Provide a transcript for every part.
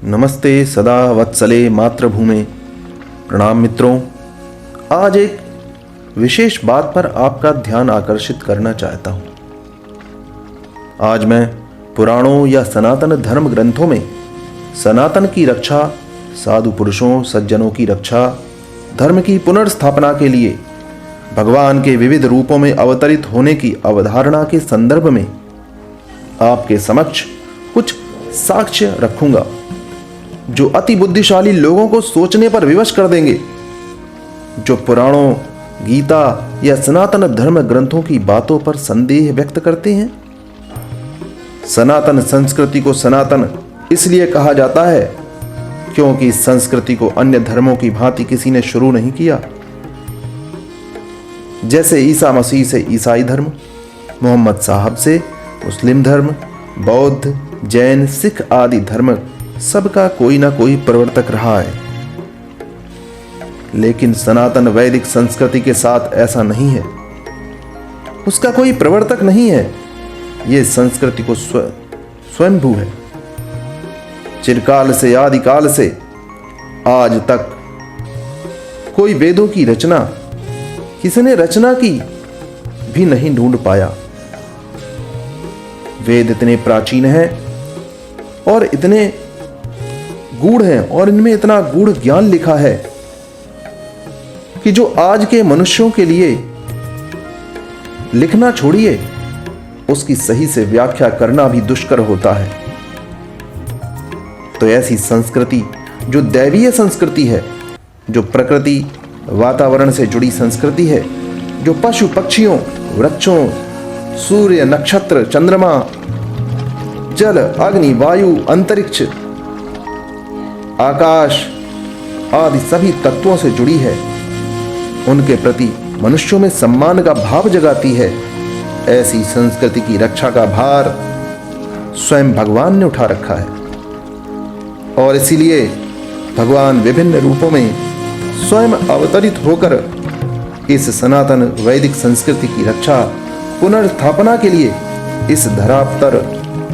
नमस्ते सदा वत्सले मातृभूमे। प्रणाम मित्रों। आज एक विशेष बात पर आपका ध्यान आकर्षित करना चाहता हूं। आज मैं पुराणों या सनातन धर्म ग्रंथों में सनातन की रक्षा, साधु पुरुषों सज्जनों की रक्षा, धर्म की पुनर्स्थापना के लिए भगवान के विविध रूपों में अवतरित होने की अवधारणा के संदर्भ में आपके समक्ष कुछ साक्ष्य रखूंगा जो अति बुद्धिशाली लोगों को सोचने पर विवश कर देंगे, जो पुराणों, गीता या सनातन धर्म ग्रंथों की बातों पर संदेह व्यक्त करते हैं। सनातन संस्कृति को सनातन इसलिए कहा जाता है क्योंकि इस संस्कृति को अन्य धर्मों की भांति किसी ने शुरू नहीं किया। जैसे ईसा मसीह से ईसाई धर्म, मोहम्मद साहब से मुस्लिम धर्म, बौद्ध, जैन, सिख आदि धर्म सबका कोई ना कोई प्रवर्तक रहा है। लेकिन सनातन वैदिक संस्कृति के साथ ऐसा नहीं है। उसका कोई प्रवर्तक नहीं है। यह संस्कृति को स्वयंभू है। चिरकाल से, आदिकाल से आज तक कोई वेदों की रचना किसने रचना की भी नहीं ढूंढ पाया। वेद इतने प्राचीन हैं और इतने गूढ़ हैं और इनमें इतना गूढ़ ज्ञान लिखा है कि जो आज के मनुष्यों के लिए लिखना छोड़िए, उसकी सही से व्याख्या करना भी दुष्कर होता है। तो ऐसी संस्कृति जो दैवीय संस्कृति है, जो प्रकृति वातावरण से जुड़ी संस्कृति है, जो पशु पक्षियों, वृक्षों, सूर्य, नक्षत्र, चंद्रमा, जल, अग्नि, वायु, अंतरिक्ष, आकाश आदि सभी तत्वों से जुड़ी है, उनके प्रति मनुष्यों में सम्मान का भाव जगाती है। ऐसी संस्कृति की रक्षा का भार स्वयं भगवान ने उठा रखा है और इसीलिए भगवान विभिन्न रूपों में स्वयं अवतरित होकर इस सनातन वैदिक संस्कृति की रक्षा, पुनर्स्थापना के लिए इस धरा पर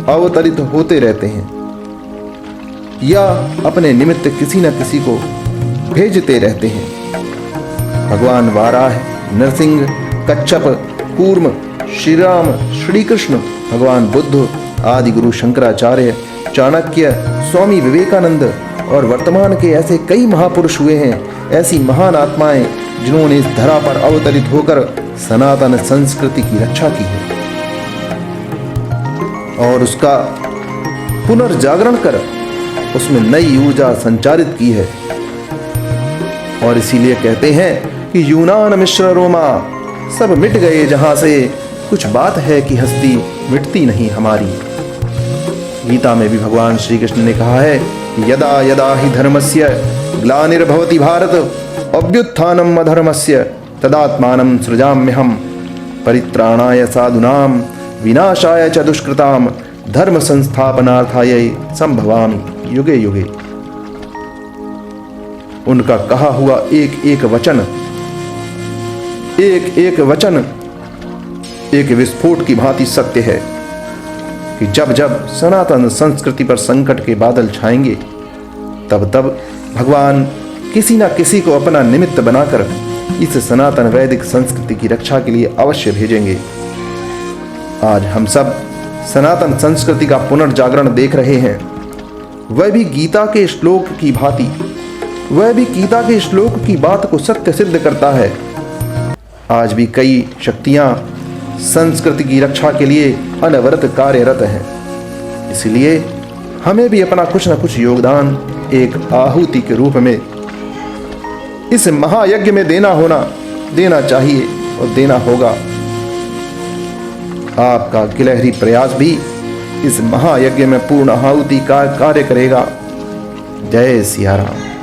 अवतरित होते रहते हैं या अपने निमित्त किसी न किसी को भेजते रहते हैं। भगवान वाराह, नरसिंह, कच्छप, कूर्म, श्री राम, श्री कृष्ण, भगवान बुद्ध आदि गुरु शंकराचार्य, चाणक्य, स्वामी विवेकानंद और वर्तमान के ऐसे कई महापुरुष हुए हैं, ऐसी महान आत्माएं जिन्होंने इस धरा पर अवतरित होकर सनातन संस्कृति की रक्षा की है और उसका पुनर्जागरण कर उसमें नई ऊर्जा संचारित की है। और इसीलिए कहते हैं कि यूनान मिश्र रोमा, सब मिट गए जहां से, कुछ बात है कि हस्ती मिटती नहीं हमारी। गीता में भी भगवान श्री कृष्ण ने कहा है, यदा यदा हि धर्मस्य ग्लानिर्भवति भारत अभ्युत्थानम् अधर्मस्य तदात्मानं सृजाम्यहम् परित्राणाय साधूनां विनाशाय च दुष्कृतां धर्म संस्थापनार्थाय संभवामि युगे युगे। उनका कहा हुआ एक एक वचन एक विस्फोट की भांति सत्य है कि जब जब सनातन संस्कृति पर संकट के बादल छाएंगे, तब तब भगवान किसी न किसी को अपना निमित्त बनाकर इस सनातन वैदिक संस्कृति की रक्षा के लिए अवश्य भेजेंगे। आज हम सब सनातन संस्कृति का पुनर्जागरण देख रहे हैं, वह भी गीता के श्लोक की भांति, वह भी गीता के श्लोक की बात को सत्य सिद्ध करता है। आज भी कई शक्तियां संस्कृति की रक्षा के लिए अनवरत कार्यरत हैं। इसलिए हमें भी अपना कुछ न कुछ योगदान एक आहुति के रूप में इस महायज्ञ में देना चाहिए और देना होगा। आपका गिलहरी प्रयास भी इस महायज्ञ में पूर्ण आहुति का कार्य करेगा। जय सिया राम।